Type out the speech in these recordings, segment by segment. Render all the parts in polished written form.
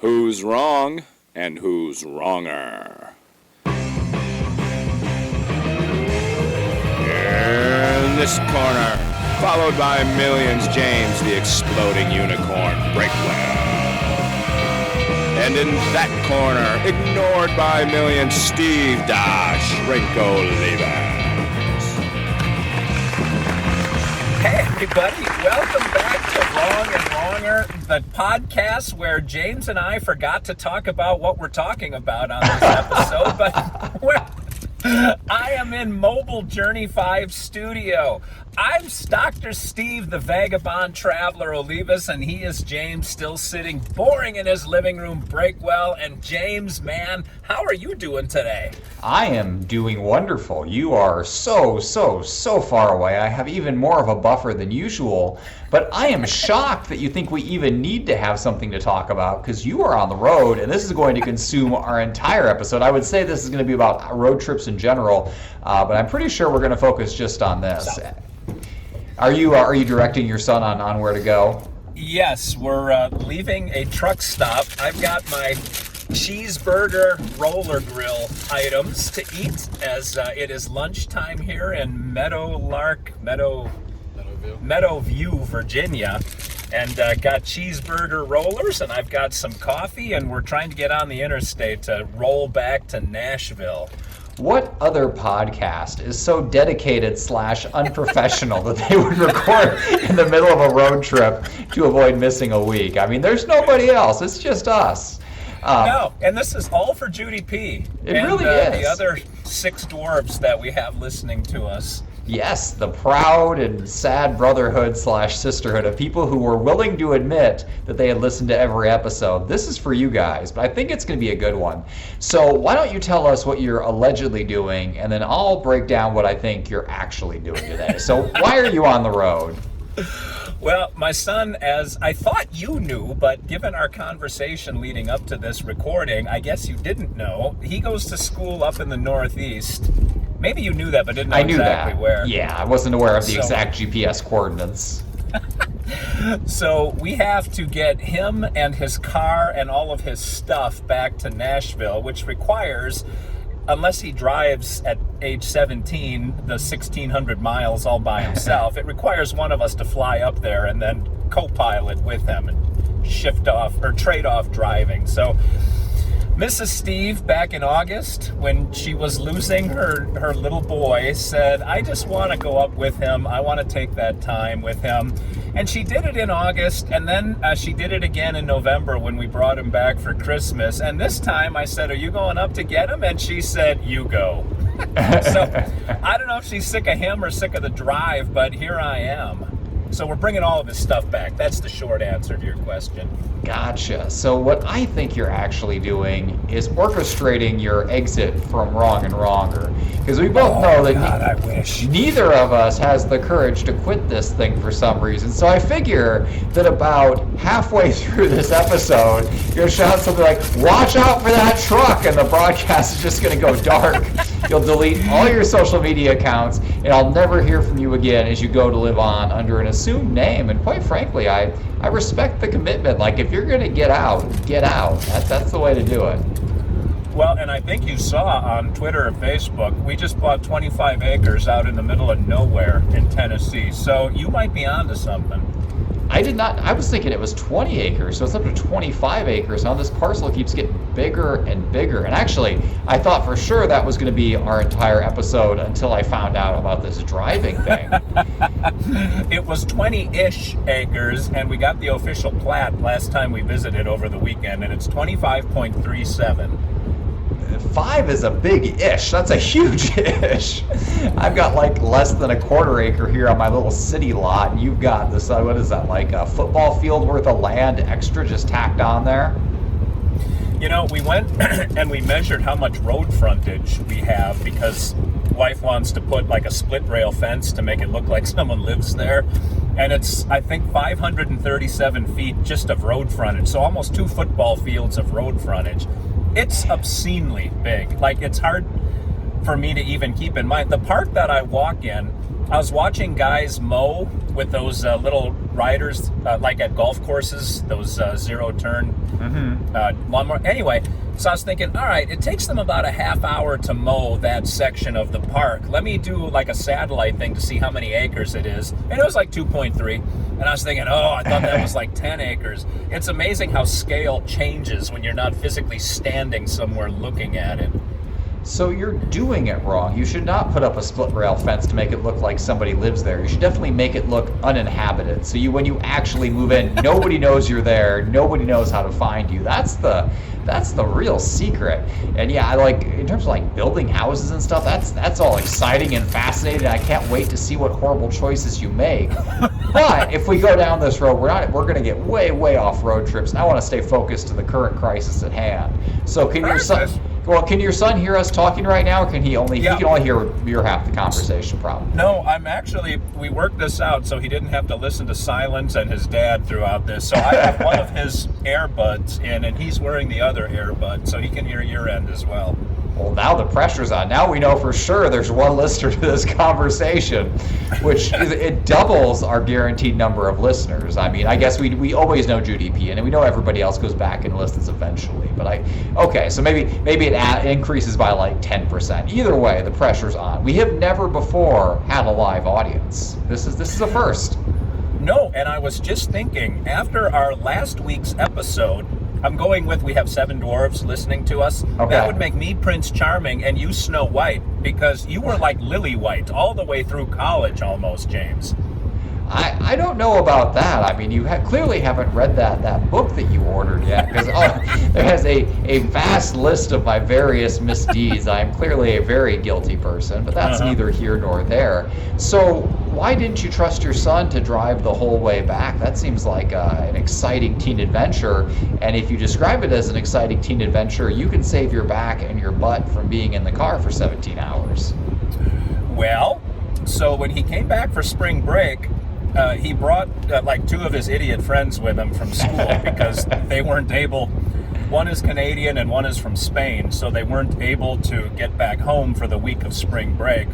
Who's wrong and who's wronger? In this corner, followed by millions, James the Exploding Unicorn Breakwell. And in that corner, ignored by millions, Steve Dash Rinko Leavers. Hey everybody, welcome back to Wrong and Wronger, the podcast where James and I forgot to talk about what we're talking about on this episode, but I am in Mobile Journey 5 studio. I'm Dr. Steve, the Vagabond Traveler Olivas, and he is James, still sitting boring in his living room, Breakwell. And James, man, how are you doing today? I am doing wonderful. You are so far away. I have even more of a buffer than usual, but I am shocked that you think we even need to have something to talk about because you are on the road, and this is going to consume our entire episode. I would say this is going to be about road trips in general, but I'm pretty sure we're going to focus just on this. Are you directing your son on where to go? Yes, we're leaving a truck stop. I've got my cheeseburger roller grill items to eat as it is lunchtime here in Meadowview, Virginia. And got cheeseburger rollers, and I've got some coffee, and we're trying to get on the interstate to roll back to Nashville. What other podcast is so dedicated / unprofessional that they would record in the middle of a road trip to avoid missing a week? I mean, there's nobody else. It's just us. No, and this is all for Judy P. It really is. The other 6 dwarves that we have listening to us. Yes, the proud and sad brotherhood / sisterhood of people who were willing to admit that they had listened to every episode. This is for you guys, but I think it's going to be a good one. So why don't you tell us what you're allegedly doing, and then I'll break down what I think you're actually doing today. So why are you on the road? Well, my son, as I thought you knew, but given our conversation leading up to this recording, I guess you didn't know, he goes to school up in the Northeast. Maybe you knew that, but didn't know exactly where. Yeah, I wasn't aware of the exact GPS coordinates. So we have to get him and his car and all of his stuff back to Nashville, which requires, unless he drives at age 17 the 1,600 miles all by himself, it requires one of us to fly up there and then co-pilot with him and shift off or trade off driving. So Mrs. Steve, back in August, when she was losing her little boy, said, I just want to go up with him. I want to take that time with him. And she did it in August, and then she did it again in November when we brought him back for Christmas. And this time I said, are you going up to get him? And she said, you go. So I don't know if she's sick of him or sick of the drive, but here I am. So we're bringing all of his stuff back. That's the short answer to your question. Gotcha. So what I think you're actually doing is orchestrating your exit from Wrong and Wronger. Because we both know that I wish. Neither of us has the courage to quit this thing for some reason. So I figure that about halfway through this episode, you're going to shout something like, watch out for that truck, and the broadcast is just going to go dark. You'll delete all your social media accounts, and I'll never hear from you again as you go to live on under an assumed name. And quite frankly, I respect the commitment. Like, if you're going to get out, get out. That's the way to do it. Well, and I think you saw on Twitter or Facebook, we just bought 25 acres out in the middle of nowhere in Tennessee. So you might be onto something. I did not. I was thinking it was 20 acres, so it's up to 25 acres. Now this parcel keeps getting bigger and bigger. And actually, I thought for sure that was going to be our entire episode until I found out about this driving thing. It was 20-ish acres, and we got the official plat last time we visited over the weekend, and it's 25.37. 5 is a big ish. That's a huge ish. I've got like less than a quarter acre here on my little city lot, and you've got this, what is that, like a football field worth of land extra just tacked on there? You know, we went and we measured how much road frontage we have because wife wants to put like a split rail fence to make it look like someone lives there. And it's, I think, 537 feet just of road frontage. So almost 2 football fields of road frontage. It's obscenely big. Like, it's hard. for me to even keep in mind. The park that I walk in, I was watching guys mow with those little riders, like at golf courses, those zero-turn lawnmower. Anyway, so I was thinking, all right, it takes them about a half hour to mow that section of the park. Let me do like a satellite thing to see how many acres it is. And it was like 2.3. And I was thinking, oh, I thought that was like 10 acres. It's amazing how scale changes when you're not physically standing somewhere looking at it. So you're doing it wrong. You should not put up a split rail fence to make it look like somebody lives there. You should definitely make it look uninhabited. So when you actually move in, nobody knows you're there. Nobody knows how to find you. That's the real secret. And yeah, I like, in terms of like building houses and stuff, that's all exciting and fascinating. I can't wait to see what horrible choices you make. But if we go down this road, we're going to get way off road trips. And I want to stay focused to the current crisis at hand. So can your son hear us talking right now, or can he only hear your half the conversation problem? No, we worked this out so he didn't have to listen to silence and his dad throughout this. So I have one of his earbuds in, and he's wearing the other earbud, so he can hear your end as well. Well, now the pressure's on. Now we know for sure there's one listener to this conversation, which it doubles our guaranteed number of listeners. I mean, I guess we always know Judy P, and we know everybody else goes back and listens eventually. But so maybe it increases by like 10%. Either way, the pressure's on. We have never before had a live audience. This is a first. No, and I was just thinking, after our last week's episode, I'm going with, we have 7 dwarves listening to us. Okay. That would make me Prince Charming and you Snow White, because you were like Lily White all the way through college almost, James. I don't know about that. I mean, you clearly haven't read that book that you ordered yet, because there has a vast list of my various misdeeds. I am clearly a very guilty person, but that's neither here nor there. So why didn't you trust your son to drive the whole way back? That seems like an exciting teen adventure, and if you describe it as an exciting teen adventure, you can save your back and your butt from being in the car for 17 hours. Well, so when he came back for spring break, he brought like 2 of his idiot friends with him from school because they weren't able. One is Canadian and one is from Spain, so they weren't able to get back home for the week of spring break.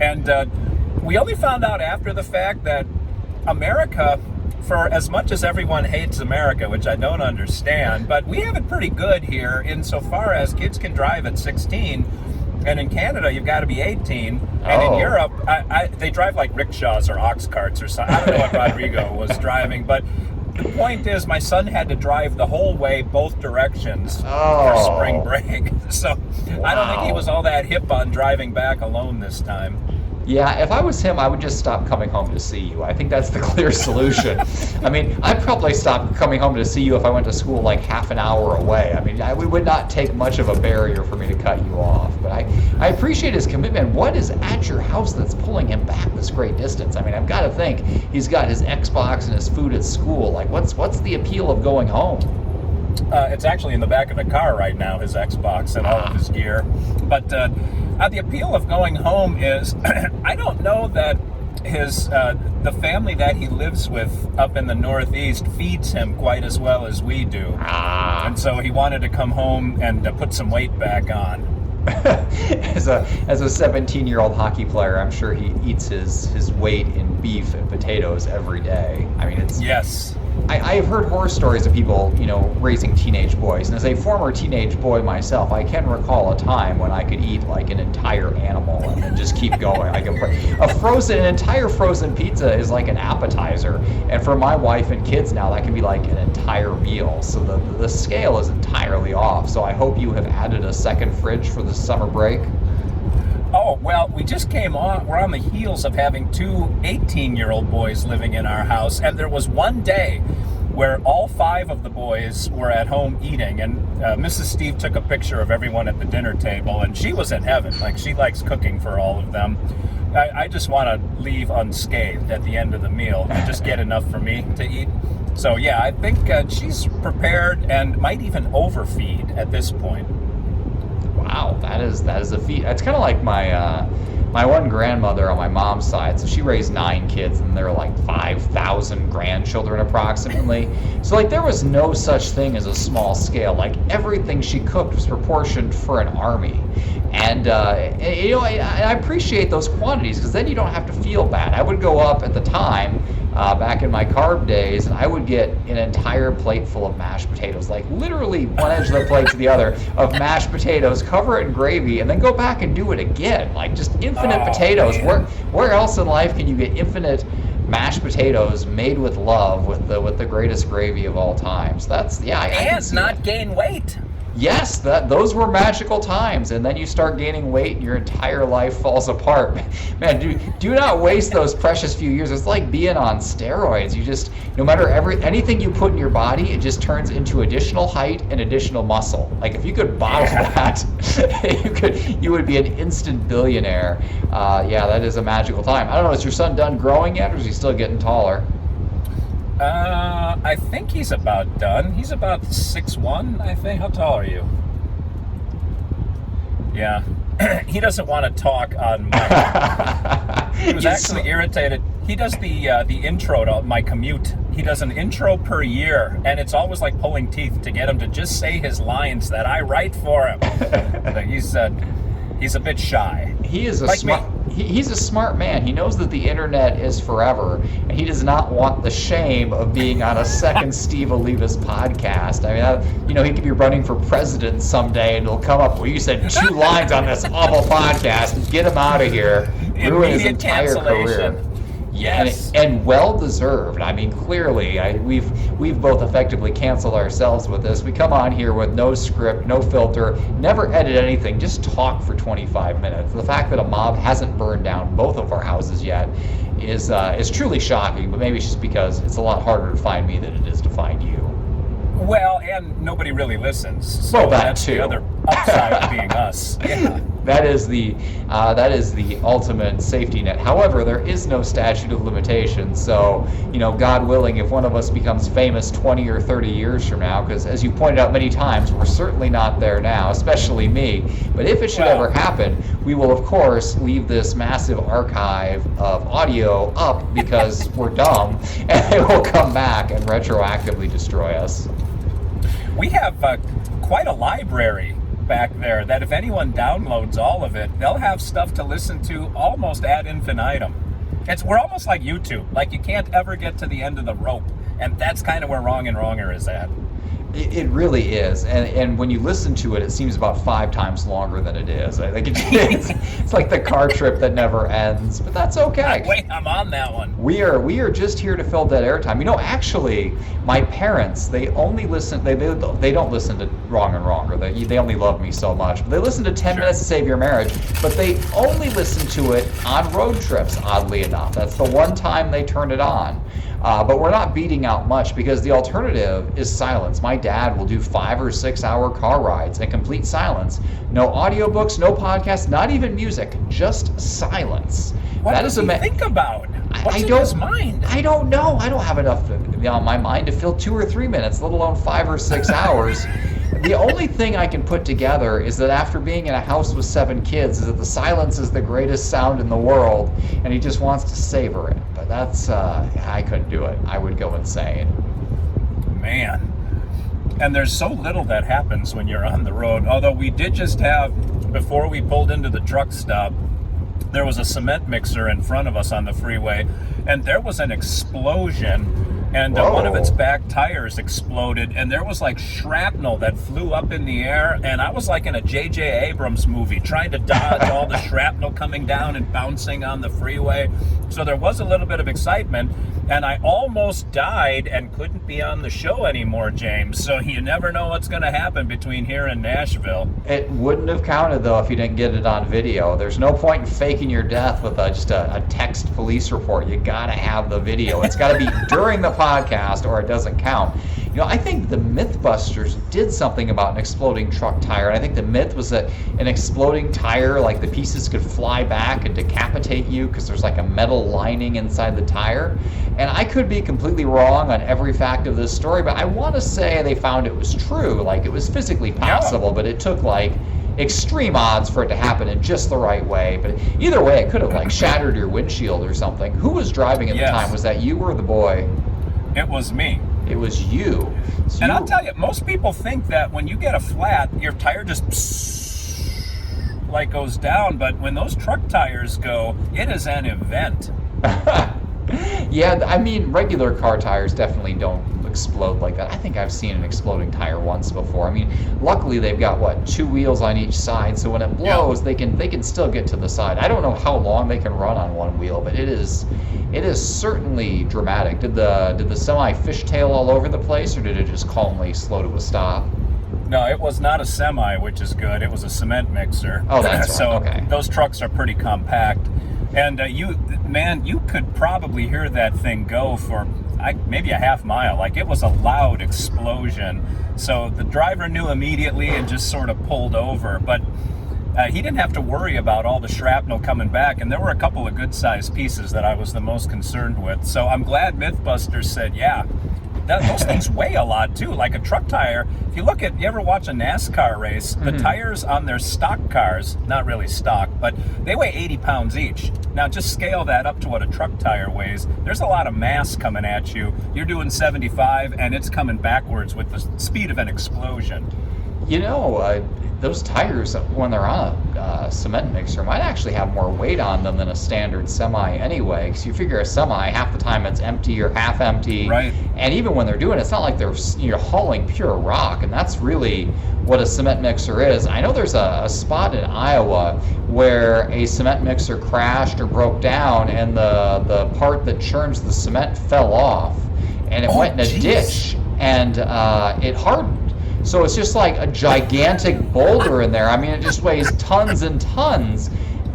And we only found out after the fact that America, for as much as everyone hates America, which I don't understand, but we have it pretty good here insofar as kids can drive at 16. And in Canada, you've got to be 18. And in Europe, they drive like rickshaws or ox carts or something. I don't know what Rodrigo was driving. But the point is, my son had to drive the whole way, both directions, for spring break. So I don't think he was all that hip on driving back alone this time. Yeah, if I was him, I would just stop coming home to see you. I think that's the clear solution. I mean, I'd probably stop coming home to see you if I went to school like half an hour away. I mean, we would not take much of a barrier for me to cut you off. But I appreciate his commitment. What is at your house that's pulling him back this great distance? I mean, I've got to think he's got his Xbox and his food at school. Like, what's the appeal of going home? It's actually in the back of the car right now, his Xbox and all of his gear. But the appeal of going home is, I don't know that the family that he lives with up in the Northeast feeds him quite as well as we do. And so he wanted to come home and put some weight back on. As a 17-year-old hockey player, I'm sure he eats his weight in beef and potatoes every day. I mean, it's... Yes. I have heard horror stories of people, raising teenage boys. And as a former teenage boy myself, I can recall a time when I could eat like an entire animal and then just keep going. An entire frozen pizza is like an appetizer. And for my wife and kids now, that can be like an entire meal. So the scale is entirely off. So I hope you have added a second fridge for the summer break. Oh, well, we just we're on the heels of having 2 18-year-old boys living in our house, and there was one day where all 5 of the boys were at home eating, and Mrs. Steve took a picture of everyone at the dinner table, and she was in heaven. Like, she likes cooking for all of them. I just want to leave unscathed at the end of the meal and just get enough for me to eat. So, yeah, I think she's prepared and might even overfeed at this point. Wow, that is a feat. It's kind of like my my one grandmother on my mom's side, so she raised 9 kids, and there were like 5,000 grandchildren approximately. So like there was no such thing as a small scale. Like everything she cooked was proportioned for an army. And you know, I appreciate those quantities because then you don't have to feel bad. I would go up at the time, back in my carb days, and I would get an entire plate full of mashed potatoes, like literally one edge of the plate to the other of mashed potatoes, cover it in gravy, and then go back and do it again. Like just infinite potatoes. Man. Where else in life can you get infinite mashed potatoes made with love with the greatest gravy of all time? So that's I can And see not that. gain weight. Yes, those were magical times, and then you start gaining weight and your entire life falls apart. Man, do not waste those precious few years. It's like being on steroids. You just, no matter anything you put in your body, it just turns into additional height and additional muscle. Like if you could bottle that, you would be an instant billionaire. That is a magical time. I don't know, is your son done growing yet, or is he still getting taller? I think he's about done. He's about 6'1", I think. How tall are you? Yeah. He doesn't want to talk on mic. He was actually irritated. He does the intro to my commute. He does an intro per year, and it's always like pulling teeth to get him to just say his lines that I write for him. But he's a bit shy. He is Like he's a smart man. He knows that the internet is forever, and he does not want the shame of being on a second Steve Olivas podcast. I mean, he could be running for president someday, and it'll come up, well, you said 2 lines on this awful podcast. Get him out of here. Ruin his Immediate entire cancellation. career. Yes. And well deserved. I mean, clearly, we've both effectively canceled ourselves with this. We come on here with no script, no filter, never edit anything, just talk for 25 minutes. The fact that a mob hasn't burned down both of our houses yet is truly shocking. But maybe it's just because it's a lot harder to find me than it is to find you. Well, and nobody really listens. So Well, that that's too. the other upside of being us. Yeah. That is the ultimate safety net. However, there is no statute of limitations. So, God willing, if one of us becomes famous 20 or 30 years from now, because as you pointed out many times, we're certainly not there now, especially me. But if it should ever happen, we will of course leave this massive archive of audio up because we're dumb, and it will come back and retroactively destroy us. We have quite a library back there that if anyone downloads all of it, they'll have stuff to listen to almost ad infinitum. We're almost like YouTube. Like you can't ever get to the end of the rope. And that's kind of where Wrong and Wronger is at. It really is, and when you listen to it, it seems about 5 times longer than it is. I think it's like the car trip that never ends, but that's okay. Wait, I'm on that one. We are just here to fill dead airtime. Actually, my parents, they only listen. They don't listen to Wrong and Wronger. They only love me so much. They listen to 10 Minutes to Save Your Marriage, but they only listen to it on road trips. Oddly enough, that's the one time they turn it on. But we're not beating out much because the alternative is silence. My dad will do 5 or 6 hour car rides in complete silence. No audiobooks, no podcasts, not even music, just silence. What does he think about? What's in his mind? I don't know. I don't have enough on my mind to fill 2 or 3 minutes, let alone 5 or 6 hours. The only thing I can put together is that after being in a house with 7 kids, is that the silence is the greatest sound in the world, and he just wants to savor it. But that's, I couldn't do it. I would go insane. Man. And there's so little that happens when you're on the road. Although we did just have, before we pulled into the truck stop, there was a cement mixer in front of us on the freeway, and there was an explosion. And one of its back tires exploded, and there was like shrapnel that flew up in the air, and I was like in a J.J. Abrams movie, trying to dodge all the shrapnel coming down and bouncing on the freeway. So there was a little bit of excitement, and I almost died and couldn't be on the show anymore, James. So you never know what's going to happen between here and Nashville. It wouldn't have counted, though, if you didn't get it on video. There's no point in faking your death with just a text police report. You got to have the video. It's got to be during the podcast or it doesn't count. I think the Mythbusters did something about an exploding truck tire, and I think the myth was that an exploding tire, like the pieces could fly back and decapitate you because there's like a metal lining inside the tire. And I could be completely wrong on every fact of this story, but I want to say they found it was true, like it was physically possible, but it took like extreme odds for it to happen in just the right way. But either way, it could have like shattered your windshield or something. Who was driving at the time? Was that you or the boy? It was me. It was you. So and I'll tell you, most people think that when you get a flat, your tire just like goes down. But when those truck tires go, it is an event. Yeah, I mean, regular car tires definitely don't explode like that. I think I've seen an exploding tire once before. I mean, luckily they've got what, 2 wheels on each side, so when it blows, they can still get to the side. I don't know how long they can run on one wheel, but it is certainly dramatic. Did the semi fishtail all over the place, or did it just calmly slow to a stop? No, it was not a semi, which is good. It was a cement mixer. Oh, that's right. So okay. Those trucks are pretty compact. And you could probably hear that thing go for maybe a half mile. Like, it was a loud explosion. So the driver knew immediately and just sort of pulled over. But he didn't have to worry about all the shrapnel coming back. And there were a couple of good-sized pieces that I was the most concerned with. So I'm glad Mythbusters said, yeah, those things weigh a lot too. Like a truck tire, if you ever watch a NASCAR race, the tires on their stock cars, not really stock, but they weigh 80 pounds each. Now just scale that up to what a truck tire weighs. There's a lot of mass coming at you. You're doing 75 and it's coming backwards with the speed of an explosion. You know, those tires, when they're on a cement mixer, might actually have more weight on them than a standard semi anyway. Because you figure a semi, half the time it's empty or half empty. Right. And even when they're doing it, it's not like you're hauling pure rock. And that's really what a cement mixer is. I know there's a spot in Iowa where a cement mixer crashed or broke down, and the part that churns the cement fell off. And it went in a ditch, and it hardened. So it's just like a gigantic boulder in there. I mean, it just weighs tons and tons.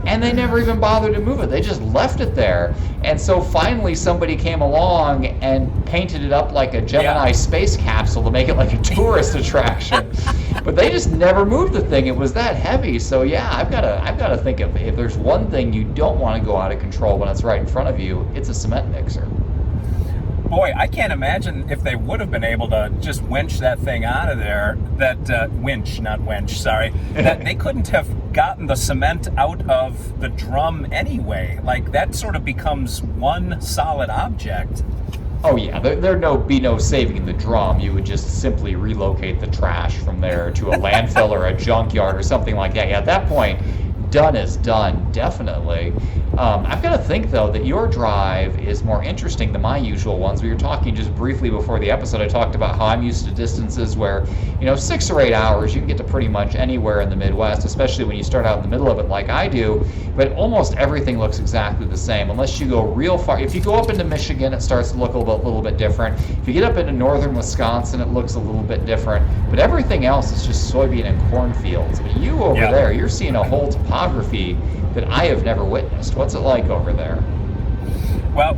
And they never even bothered to move it. They just left it there. And so finally somebody came along and painted it up like a Gemini space capsule to make it like a tourist attraction. But they just never moved the thing. It was that heavy. So yeah, I've got to think if there's one thing you don't want to go out of control when it's right in front of you, it's a cement mixer. Boy, I can't imagine if they would have been able to just winch that thing out of there, that they couldn't have gotten the cement out of the drum anyway. Like, that sort of becomes one solid object. Oh yeah, there'd be no saving the drum. You would just simply relocate the trash from there to a landfill or a junkyard or something like that. Yeah, at that point, done is done, definitely. I've got to think, though, that your drive is more interesting than my usual ones. We were talking just briefly before the episode. I talked about how I'm used to distances where, 6 or 8 hours, you can get to pretty much anywhere in the Midwest, especially when you start out in the middle of it like I do. But almost everything looks exactly the same, unless you go real far. If you go up into Michigan, it starts to look a little bit different. If you get up into northern Wisconsin, it looks a little bit different. But everything else is just soybean and cornfields. But you over there, you're seeing a whole topography that I have never witnessed. What's it like over there? Well,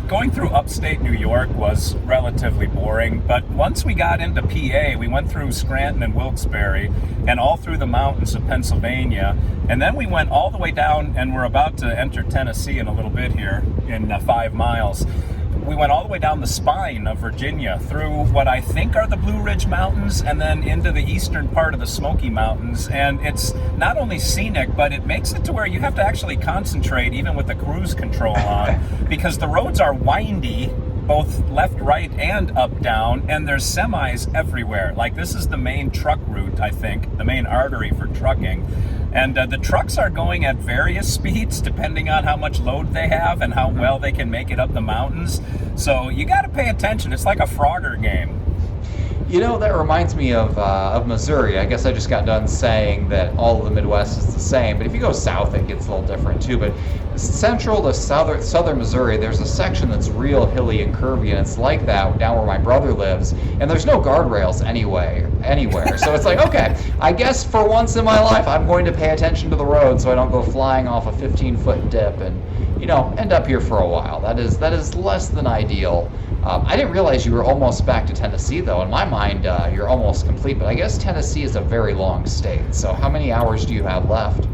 going through upstate New York was relatively boring, but once we got into PA, we went through Scranton and Wilkes-Barre and all through the mountains of Pennsylvania, and then we went all the way down, and we're about to enter Tennessee in a little bit here in 5 miles. We went all the way down the spine of Virginia through what I think are the Blue Ridge Mountains and then into the eastern part of the Smoky Mountains. And it's not only scenic, but it makes it to where you have to actually concentrate even with the cruise control on because the roads are windy, both left, right, and up, down, and there's semis everywhere. Like, this is the main truck route, I think, the main artery for trucking. And the trucks are going at various speeds depending on how much load they have and how well they can make it up the mountains. So you got to pay attention. It's like a Frogger game. That reminds me of Missouri. I guess I just got done saying that all of the Midwest is the same, but if you go south, it gets a little different too. But central to southern Missouri, there's a section that's real hilly and curvy, and it's like that down where my brother lives, and there's no guardrails anywhere. So it's like, okay, I guess for once in my life, I'm going to pay attention to the road so I don't go flying off a 15-foot dip and, end up here for a while. That is less than ideal. I didn't realize you were almost back to Tennessee, though. In my mind, you're almost complete, but I guess Tennessee is a very long state. So how many hours do you have left?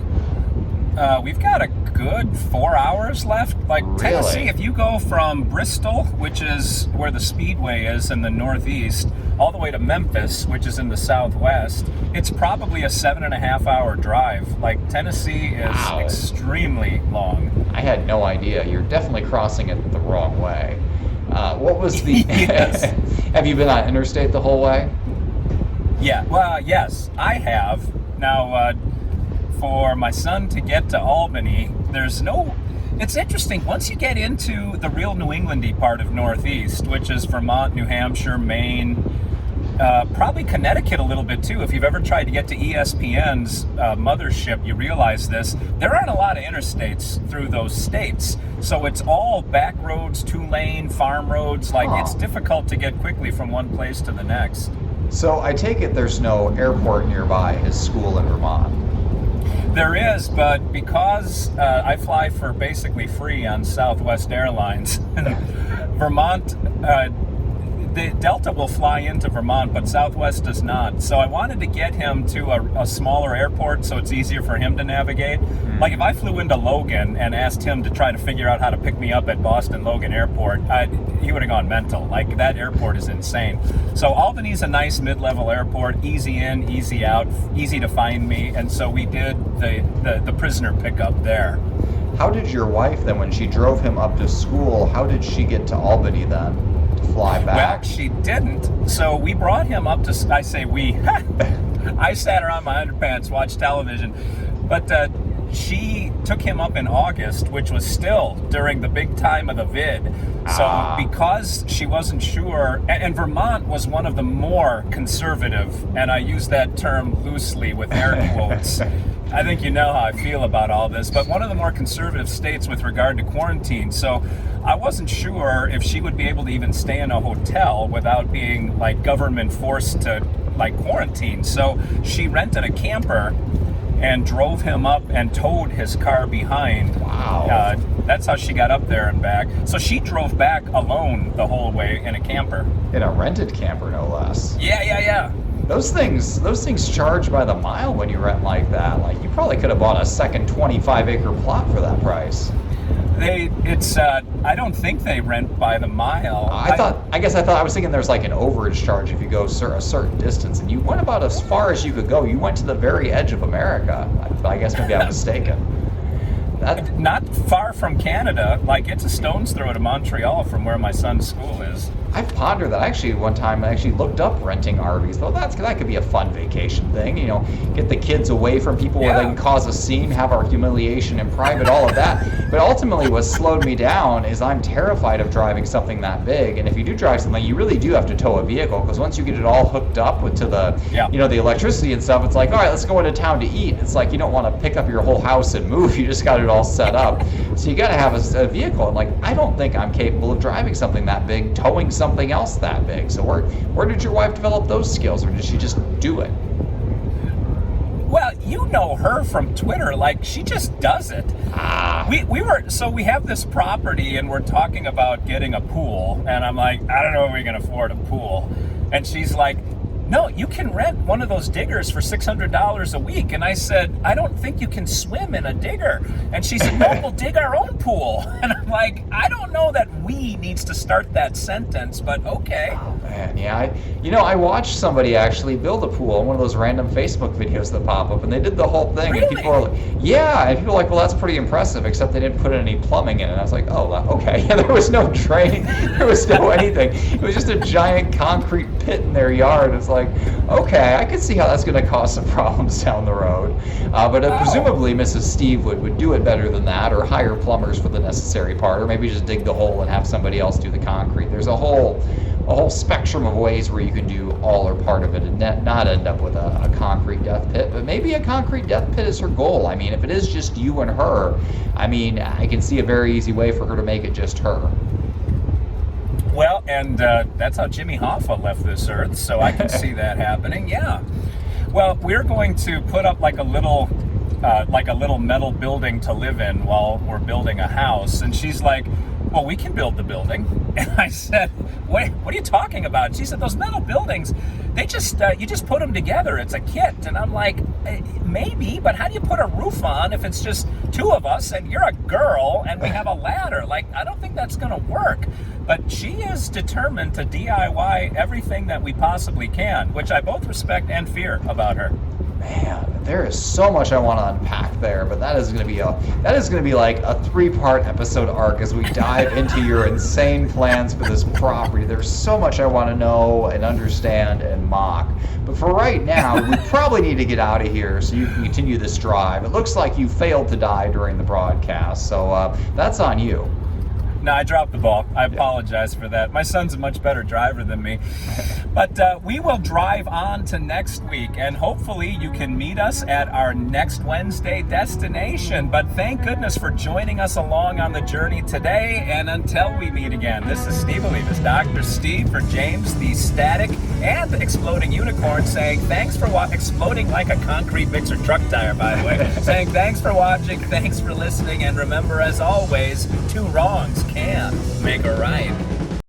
We've got a good 4 hours left. Like Really? Tennessee, if you go from Bristol, which is where the Speedway is in the northeast, all the way to Memphis, which is in the southwest, it's probably a 7.5 hour drive. Like Tennessee is Wow. extremely long. I had no idea. You're definitely crossing it the wrong way. What was the... Yes. Have you been on interstate the whole way? Yeah, well, yes, I have. Now, for my son to get to Albany, there's no... It's interesting, once you get into the real New Englandy part of Northeast, which is Vermont, New Hampshire, Maine, probably Connecticut a little bit too. If you've ever tried to get to ESPN's mothership, you realize this. There aren't a lot of interstates through those states. So it's all back roads, 2-lane, farm roads. Like, Huh. it's difficult to get quickly from one place to the next. So I take it there's no airport nearby his school in Vermont. There is, but because I fly for basically free on Southwest Airlines, Vermont, the Delta will fly into Vermont, but Southwest does not. So I wanted to get him to a smaller airport so it's easier for him to navigate. Like if I flew into Logan and asked him to try to figure out how to pick me up at Boston Logan Airport, he would have gone mental. Like that airport is insane. So Albany's a nice mid-level airport, easy in, easy out, easy to find me, and so we did the prisoner pickup there. How did your wife then, when she drove him up to school, how did she get to Albany then to fly Well, back? she didn't. So we brought him up to, I say we, I sat around my underpants, watched television, but she took him up in August, which was still during the big time of the vid. So because she wasn't sure, and Vermont was one of the more conservative, and I use that term loosely with air quotes. I think you know how I feel about all this, but one of the more conservative states with regard to quarantine. So I wasn't sure if she would be able to even stay in a hotel without being like government forced to like quarantine. So she rented a camper and drove him up and towed his car behind. Wow. That's how she got up there and back. So she drove back alone the whole way in a camper. In a rented camper, no less. Yeah. Those things charge by the mile when you rent like that. Like you probably could have bought a second 25-acre plot for that price. I don't think they rent by the mile. I was thinking there's like an overage charge if you go a certain distance, and you went about as far as you could go. You went to the very edge of America. I guess maybe I'm mistaken. Not far from Canada. Like it's a stone's throw to Montreal from where my son's school is. I've pondered that. Actually, one time I actually looked up renting RVs. Though that could be a fun vacation thing. You know, get the kids away from people where they can cause a scene, have our humiliation in private, all of that. But ultimately, what slowed me down is I'm terrified of driving something that big. And if you do drive something, you really do have to tow a vehicle because once you get it all hooked up to the electricity and stuff, it's like, all right, let's go into town to eat. It's like you don't want to pick up your whole house and move. You just got it all set up. So you got to have a vehicle. And like, I don't think I'm capable of driving something that big, towing something else that big. So where did your wife develop those skills, or did she just do it? Well, you know her from Twitter. Like she just does it. We have this property and we're talking about getting a pool, and I'm like, I don't know if we can afford a pool, and she's like, no, you can rent one of those diggers for $600 a week. And I said, I don't think you can swim in a digger. And she said, no, we'll dig our own pool. And I'm like, I don't know that we needs to start that sentence, but okay. Oh man, yeah. I watched somebody actually build a pool in one of those random Facebook videos that pop up, and they did the whole thing. Really? And people are like, and people are like, well, that's pretty impressive, except they didn't put any plumbing in it. And I was like, oh, okay. Yeah, there was no drain, there was no anything. It was just a giant concrete pit in their yard. It's like, okay, I could see how that's going to cause some problems down the road. But presumably Mrs. Steve would do it better than that, or hire plumbers for the necessary part, or maybe just dig the hole and have somebody else do the concrete. There's a whole spectrum of ways where you can do all or part of it and not end up with a concrete death pit. But maybe a concrete death pit is her goal. I mean, if it is just you and her, I mean, I can see a very easy way for her to make it just her. Well, and that's how Jimmy Hoffa left this earth, so I can see that happening. Yeah. Well, we're going to put up like a little metal building to live in while we're building a house, and she's like, well, we can build the building. And I said, what are you talking about? She said, those metal buildings, they just you just put them together. It's a kit, and I'm like, maybe, but how do you put a roof on if it's just two of us and you're a girl and we have a ladder? Like, I don't think that's going to work. But she is determined to DIY everything that we possibly can, which I both respect and fear about her. Man, there is so much I want to unpack there, but that is going to be like a 3-part episode arc as we dive into your insane plans for this property. There's so much I want to know and understand and mock. But for right now, we probably need to get out of here so you can continue this drive. It looks like you failed to die during the broadcast, so that's on you. No, I dropped the ball. I apologize for that. My son's a much better driver than me. But we will drive on to next week, and hopefully you can meet us at our next Wednesday destination. But thank goodness for joining us along on the journey today. And until we meet again, this is Steve Olivas, Dr. Steve, for James the Static and Exploding Unicorn, saying thanks for exploding like a concrete mixer truck tire, by the way. Saying thanks for watching, thanks for listening, and remember, as always, 2 wrongs can make a right.